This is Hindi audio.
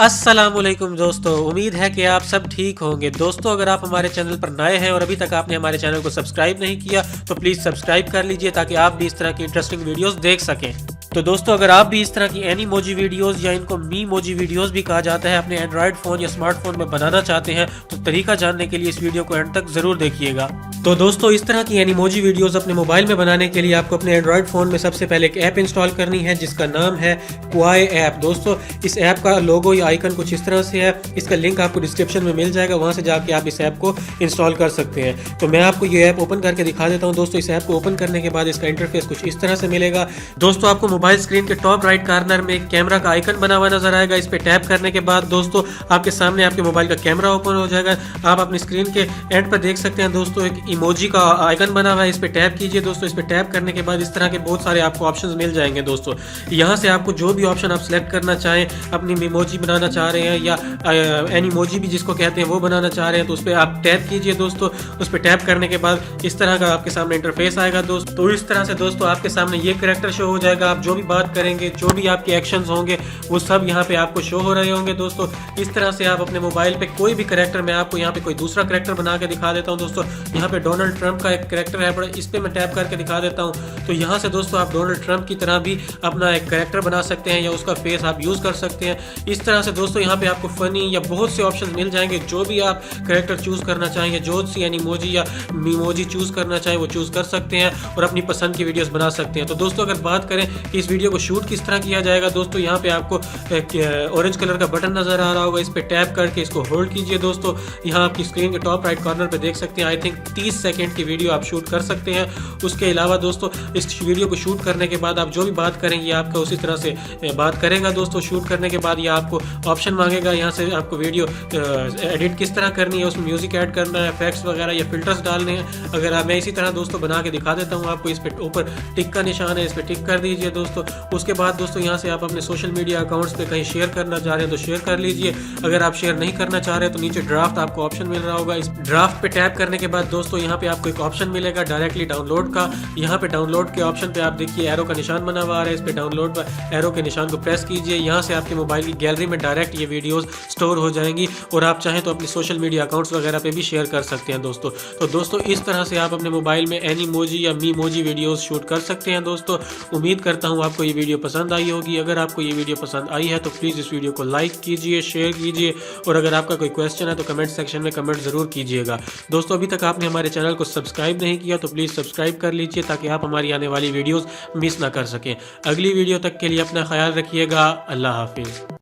अस्सलामुअलैकुम दोस्तों, उम्मीद है कि आप सब ठीक होंगे। दोस्तों, अगर आप हमारे चैनल पर नए हैं और अभी तक आपने हमारे चैनल को सब्सक्राइब नहीं किया तो प्लीज़ सब्सक्राइब कर लीजिए ताकि आप भी इस तरह की इंटरेस्टिंग वीडियोस देख सकें। तो दोस्तों, अगर आप भी इस तरह की एनीमोजी वीडियोस या इनको मीमोजी वीडियोस भी कहा जाता है अपने एंड्रॉयड फ़ोन या स्मार्टफोन में बनाना चाहते हैं तो तरीका जानने के लिए इस वीडियो को एंड तक ज़रूर देखिएगा। तो दोस्तों, इस तरह की एनीमोजी वीडियोस अपने मोबाइल में बनाने के लिए आपको अपने एंड्रॉयड फ़ोन में सबसे पहले एक ऐप इंस्टॉल करनी है जिसका नाम है क्वाई ऐप। दोस्तों, इस ऐप का लोगो या आइकन कुछ इस तरह से है। इसका लिंक आपको डिस्क्रिप्शन में मिल जाएगा, वहाँ से जाके आप इस ऐप को इंस्टॉल कर सकते हैं। तो मैं आपको ये ऐप ओपन करके दिखा देता हूँ। दोस्तों, इस ऐप को ओपन करने के बाद इसका इंटरफेस कुछ इस तरह से मिलेगा। दोस्तों, आपको मोबाइल स्क्रीन के टॉप राइट कॉर्नर में एक कैमरा का आइकन बना हुआ नजर आएगा। इस पे टैप करने के बाद दोस्तों आपके सामने आपके मोबाइल का कैमरा ओपन हो जाएगा। आप अपनी स्क्रीन के एंड पर देख सकते हैं दोस्तों एक इमोजी का आइकन बना हुआ है। इस पे टैप कीजिए दोस्तों। इस पे टैप करने के बाद इस तरह के बहुत सारे आपको ऑप्शंस मिल जाएंगे। दोस्तों, यहाँ से आपको जो भी ऑप्शन आप सेलेक्ट करना चाहें, अपनी इमोजी बनाना चाह रहे हैं या एनीमोजी भी जिसको कहते हैं वो बनाना चाह रहे हैं, तो उस पर आप टैप कीजिए दोस्तों। उस पर टैप करने के बाद इस तरह का आपके सामने इंटरफेस आएगा दोस्तों। तो इस तरह से दोस्तों आपके सामने ये कैरेक्टर शो हो जाएगा। आप जो भी बात करेंगे, जो भी आपके एक्शंस होंगे, वो सब यहाँ पे आपको शो हो रहे होंगे। दोस्तों, इस तरह से आप अपने मोबाइल पे कोई भी कैरेक्टर, मैं आपको यहाँ पे कोई दूसरा कैरेक्टर बना के दिखा देता हूँ। दोस्तों, यहाँ पे डोनाल्ड ट्रंप का एक कैरेक्टर है, इस पे मैं टैप करके दिखा देता हूँ। तो यहाँ से दोस्तों आप डोनाल्ड ट्रंप की तरह भी अपना एक कैरेक्टर बना सकते हैं या उसका फेस आप यूज़ कर सकते हैं। इस तरह से दोस्तों यहाँ पे आपको फनी या बहुत से ऑप्शन मिल जाएंगे। जो भी आप कैरेक्टर चूज़ करना चाहेंगे, जो सी एनीमोजी या मीमोजी चूज़ करना चाहें वो चूज़ कर सकते हैं और अपनी पसंद की वीडियोस बना सकते हैं। तो दोस्तों, अगर बात करें कि इस वीडियो को शूट किस तरह किया जाएगा, दोस्तों यहाँ पे आपको ऑरेंज कलर का बटन नजर आ रहा होगा। इस पे टैप करके इसको होल्ड कीजिए। दोस्तों, यहाँ आपकी स्क्रीन के टॉप राइट कॉर्नर पे देख सकते हैं आई थिंक 30 सेकंड की वीडियो आप शूट कर सकते हैं। उसके अलावा दोस्तों इस वीडियो को शूट करने के बाद आप जो भी बात करेंगे आपका उसी तरह से बात करेगा। दोस्तों, शूट करने के बाद ये आपको ऑप्शन मांगेगा, यहाँ से आपको वीडियो एडिट किस तरह करनी है, उसमें म्यूजिक ऐड करना है, इफेक्ट्स वगैरह या फिल्टर्स डालने हैं। अगर मैं इसी तरह दोस्तों बना के दिखा देता हूँ आपको। इस पे ऊपर टिक का निशान है, इस पे टिक कर दीजिए दोस्तों। उसके बाद दोस्तों यहाँ से आप अपने सोशल मीडिया अकाउंट्स पे कहीं शेयर करना चाह रहे हैं तो शेयर कर लीजिए। अगर आप शेयर नहीं करना चाह रहे हैं तो नीचे ड्राफ्ट आपको ऑप्शन मिल रहा होगा। इस ड्राफ्ट पे टैप करने के बाद दोस्तों यहाँ पे आपको एक ऑप्शन मिलेगा डायरेक्टली डाउनलोड का। यहाँ पे डाउनलोड के ऑप्शन पे आप देखिए एरो का निशान बना हुआ है। इस पे डाउनलोड पर एरो के निशान को प्रेस कीजिए। यहाँ से आपके मोबाइल की गैलरी में डायरेक्ट ये वीडियोस स्टोर हो जाएंगी और आप चाहें तो अपनी सोशल मीडिया अकाउंट्स वगैरह पे भी शेयर कर सकते हैं दोस्तों। तो दोस्तों, इस तरह से आप अपने मोबाइल में एनीमोजी या मीमोजी वीडियोस शूट कर सकते हैं। दोस्तों, उम्मीद करता हूँ आपको ये वीडियो पसंद आई होगी। अगर आपको ये वीडियो पसंद आई है तो प्लीज़ इस वीडियो को लाइक कीजिए, शेयर कीजिए और अगर आपका कोई क्वेश्चन है तो कमेंट सेक्शन में कमेंट ज़रूर कीजिएगा। दोस्तों, अभी तक आपने हमारे चैनल को सब्सक्राइब नहीं किया तो प्लीज़ सब्सक्राइब कर लीजिए ताकि आप हमारी आने वाली वीडियोज़ मिस ना कर सकें। अगली वीडियो तक के लिए अपना ख्याल रखिएगा। अल्लाह हाफिज़।